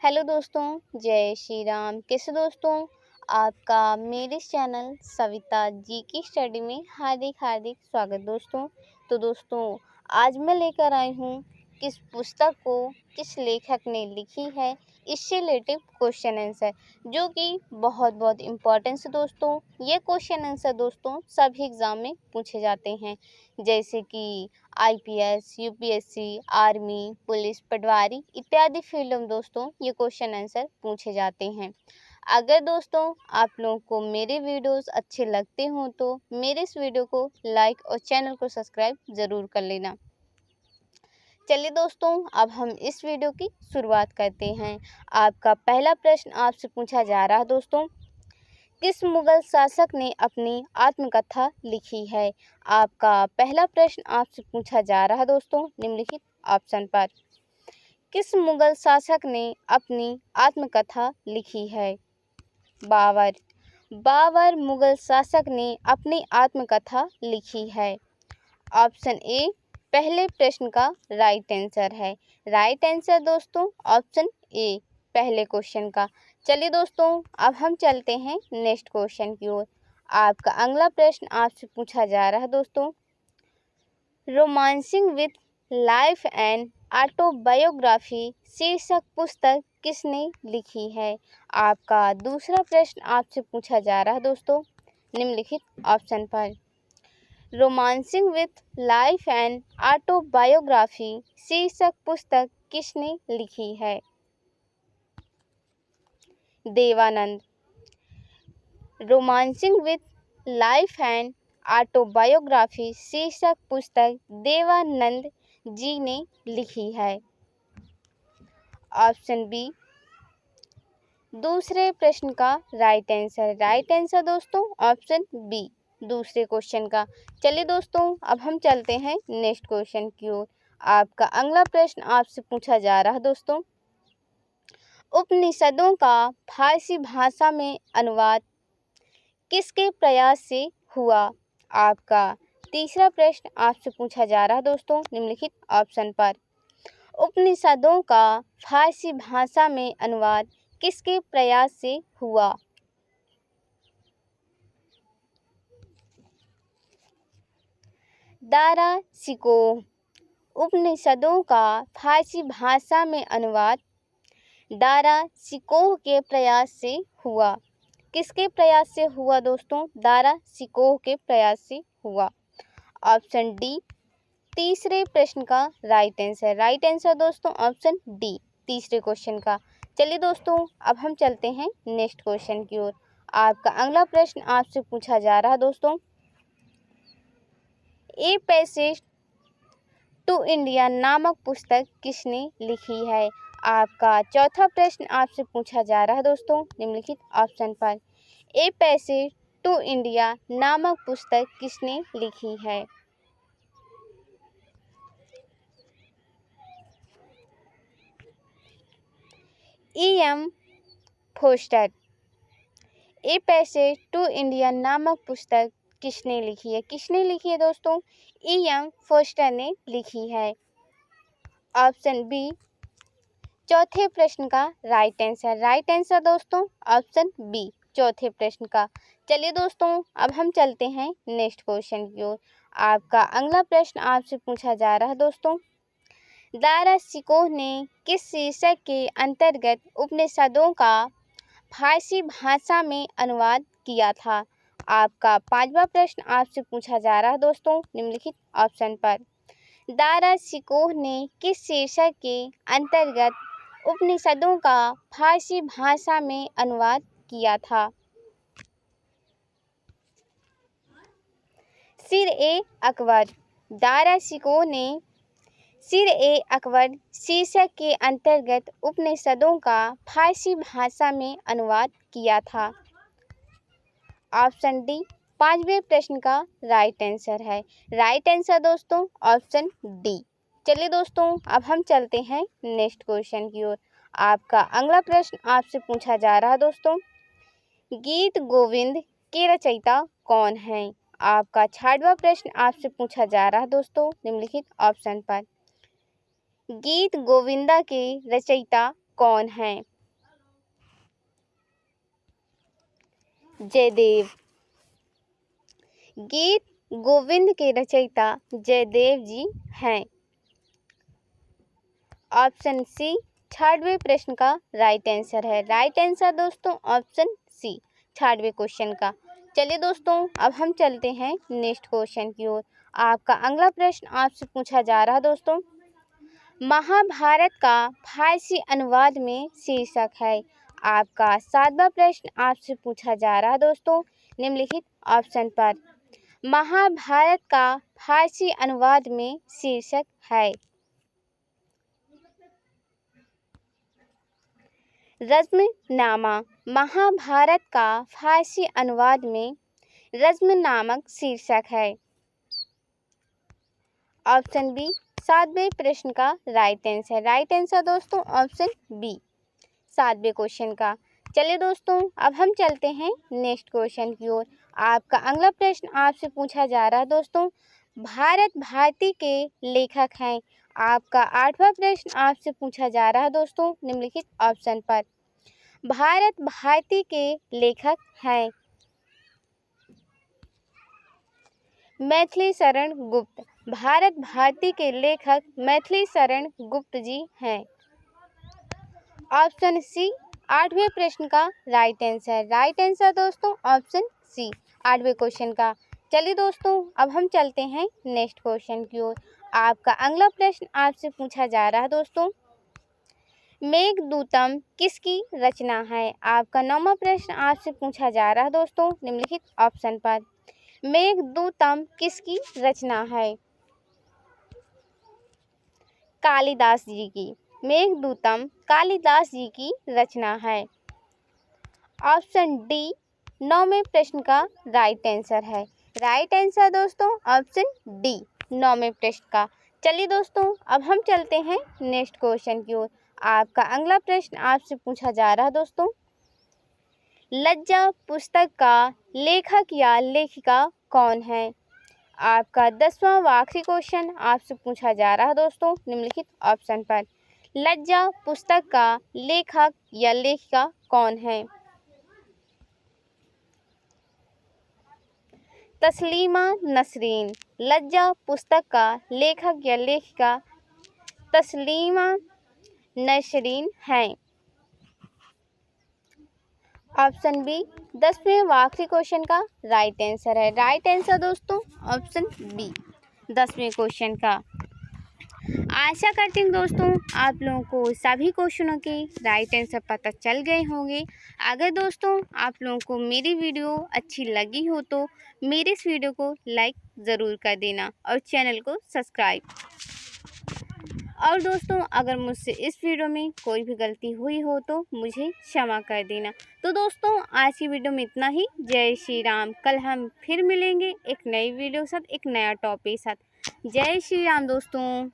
Hello दोस्तों, जय श्री राम। कैसे दोस्तों? आपका मेरे चैनल सविता जी की स्टडी में हार्दिक हार्दिक स्वागत दोस्तों। तो दोस्तों, आज मैं लेकर आई हूँ किस पुस्तक को किस लेखक ने लिखी है, इससे रिलेटिव क्वेश्चन आंसर, जो कि बहुत इम्पोर्टेंट है दोस्तों। ये क्वेश्चन आंसर दोस्तों सभी एग्ज़ाम में पूछे जाते हैं, जैसे कि आईपीएस, यूपीएससी, आर्मी, पुलिस, पटवारी इत्यादि फील्ड में दोस्तों ये क्वेश्चन आंसर पूछे जाते हैं। अगर दोस्तों आप लोगों को मेरे वीडियोस अच्छे लगते हों तो मेरे इस वीडियो को लाइक और चैनल को सब्सक्राइब ज़रूर कर लेना। चलिए दोस्तों, अब हम इस वीडियो की शुरुआत करते हैं। आपका पहला प्रश्न आपसे पूछा जा रहा है दोस्तों, किस मुगल शासक ने अपनी आत्मकथा लिखी है? आपका पहला प्रश्न आपसे पूछा जा रहा है दोस्तों निम्नलिखित ऑप्शन पर। किस मुगल शासक ने अपनी आत्मकथा लिखी है? बाबर। बाबर मुगल शासक ने अपनी आत्मकथा लिखी है। ऑप्शन ए पहले प्रश्न का राइट आंसर है। राइट आंसर दोस्तों ऑप्शन ए पहले क्वेश्चन का। चलिए दोस्तों, अब हम चलते हैं नेक्स्ट क्वेश्चन की ओर। आपका अगला प्रश्न आपसे पूछा जा रहा है दोस्तों, romancing with life and autobiography शीर्षक पुस्तक किसने लिखी है? आपका दूसरा प्रश्न आपसे पूछा जा रहा है दोस्तों निम्नलिखित ऑप्शन पर। Romancing with life and autobiography शीर्षक पुस्तक किसने लिखी है? Dev Anand. Romancing with life and autobiography शीर्षक पुस्तक देवानंद जी ने लिखी है। ऑप्शन बी दूसरे प्रश्न का राइट आंसर। राइट आंसर दोस्तों ऑप्शन बी दूसरे क्वेश्चन का। चलिए दोस्तों, अब हम चलते हैं नेक्स्ट क्वेश्चन की ओर। आपका अगला प्रश्न आपसे पूछा जा रहा है दोस्तों, उपनिषदों का फारसी भाषा में अनुवाद किसके प्रयास से हुआ? आपका तीसरा प्रश्न आपसे पूछा जा रहा है दोस्तों निम्नलिखित ऑप्शन पर। उपनिषदों का फारसी भाषा में अनुवाद किसके प्रयास से हुआ? दारा शिकोह। उपनिषदों का फारसी भाषा में अनुवाद दारा शिकोह के प्रयास से हुआ। किसके प्रयास से हुआ दोस्तों? दारा शिकोह के प्रयास से हुआ। ऑप्शन डी तीसरे प्रश्न का राइट आंसर। राइट आंसर दोस्तों ऑप्शन डी तीसरे क्वेश्चन का। चलिए दोस्तों, अब हम चलते हैं नेक्स्ट क्वेश्चन की ओर। आपका अगला प्रश्न आपसे पूछा जा रहा है दोस्तों, ए पैसेज टू इंडिया नामक पुस्तक किसने लिखी है? आपका चौथा प्रश्न आपसे पूछा जा रहा है दोस्तों निम्नलिखित ऑप्शन पर। ए पैसेज टू इंडिया नामक पुस्तक किसने लिखी है? E.M. Forster. A passage to India नामक पुस्तक किसने लिखी है? किसने लिखी है दोस्तों? E.M. फोस्टर ने लिखी है। ऑप्शन बी चौथे प्रश्न का राइट आंसर। राइट आंसर दोस्तों ऑप्शन बी चौथे प्रश्न का। चलिए दोस्तों, अब हम चलते हैं नेक्स्ट क्वेश्चन की ओर। आपका अगला प्रश्न आपसे पूछा जा रहा है दोस्तों, दारा शिकोह ने किस शीर्षक के अंतर्गत उपनिषदों का फारसी भाषा में अनुवाद किया था? आपका पांचवा प्रश्न आपसे पूछा जा रहा है दोस्तों निम्नलिखित ऑप्शन पर। दारा शिकोह ने किस शीर्षक के अंतर्गत उपनिषदों का फारसी भाषा में अनुवाद किया था? सिर ए अकबर। दारा शिकोह ने सिर ए अकबर शीर्षक के अंतर्गत उपनिषदों का फारसी भाषा में अनुवाद किया था। ऑप्शन डी पांचवें प्रश्न का राइट आंसर है। राइट आंसर दोस्तों ऑप्शन डी। चलिए दोस्तों, अब हम चलते हैं नेक्स्ट क्वेश्चन की ओर। आपका अगला प्रश्न आपसे पूछा जा रहा है दोस्तों, गीत गोविंद के रचयिता कौन हैं? आपका छठवां प्रश्न आपसे पूछा जा रहा है दोस्तों निम्नलिखित ऑप्शन पर। गीत गोविंदा के रचयिता कौन हैं? जयदेव। गीत गोविंद के रचयिता जयदेव जी हैं। ऑप्शन सी 6वें प्रश्न का राइट आंसर है। राइट आंसर दोस्तों ऑप्शन सी 6वें क्वेश्चन का। चलिए दोस्तों अब हम चलते हैं नेक्स्ट क्वेश्चन की ओर। आपका अगला प्रश्न आपसे पूछा जा रहा है दोस्तों, महाभारत का फारसी अनुवाद में शीर्षक है। आपका 7वां प्रश्न आपसे पूछा जा रहा है दोस्तों निम्नलिखित ऑप्शन पर। महाभारत का फारसी अनुवाद में शीर्षक है। रज़्मनामा। महाभारत का फारसी अनुवाद में रज़्म नामक शीर्षक है। ऑप्शन बी 7वें प्रश्न का राइट आंसर। राइट आंसर दोस्तों ऑप्शन बी 7वें क्वेश्चन का। चलिए दोस्तों अब हम चलते हैं नेक्स्ट क्वेश्चन की ओर। आपका अगला प्रश्न आपसे पूछा जा रहा है दोस्तों, भारत भारती के लेखक हैं। आपका 8वां प्रश्न आपसे पूछा जा रहा है दोस्तों निम्नलिखित ऑप्शन पर। भारत भारती के लेखक हैं। मैथिली शरण गुप्त। भारत भारती के लेखक मैथिली शरण गुप्त जी हैं। ऑप्शन सी 8वें प्रश्न का राइट आंसर। राइट आंसर दोस्तों ऑप्शन सी 8वें क्वेश्चन का। चलिए दोस्तों अब हम चलते हैं नेक्स्ट क्वेश्चन की ओर। आपका अगला प्रश्न आपसे पूछा जा रहा है दोस्तों, मेघदूतम किसकी रचना है। आपका 9वां प्रश्न आपसे पूछा जा रहा है दोस्तों निम्नलिखित ऑप्शन पर। मेघदूतम किसकी रचना है। कालिदास जी की। मेघदूतम कालिदास जी की रचना है। ऑप्शन डी 9वें प्रश्न का राइट आंसर है। राइट आंसर दोस्तों ऑप्शन डी 9वें प्रश्न का। चलिए दोस्तों अब हम चलते हैं नेक्स्ट क्वेश्चन की ओर। आपका अगला प्रश्न आपसे पूछा जा रहा है दोस्तों, लज्जा पुस्तक का लेखक या लेखिका कौन है। आपका 10वां व आखिरी क्वेश्चन आपसे पूछा जा रहा है दोस्तों निम्नलिखित ऑप्शन पर। लज्जा पुस्तक का लेखक या लेखिका कौन है। तस्लीमा नसरीन। लज्जा पुस्तक का लेखक या लेखिका तस्लीमा नसरीन हैं। ऑप्शन बी 10वें व आखिरी क्वेश्चन का राइट आंसर है। राइट आंसर दोस्तों ऑप्शन बी 10वें क्वेश्चन का। आशा करती हूँ दोस्तों आप लोगों को सभी क्वेश्चनों के राइट आंसर पता चल गए होंगे। अगर दोस्तों आप लोगों को मेरी वीडियो अच्छी लगी हो तो मेरे इस वीडियो को लाइक ज़रूर कर देना और चैनल को सब्सक्राइब। और दोस्तों अगर मुझसे इस वीडियो में कोई भी गलती हुई हो तो मुझे क्षमा कर देना। तो दोस्तों आज की वीडियो में इतना ही। जय श्री राम। कल हम फिर मिलेंगे एक नई वीडियो के साथ, एक नया टॉपिक के साथ। जय श्री राम दोस्तों।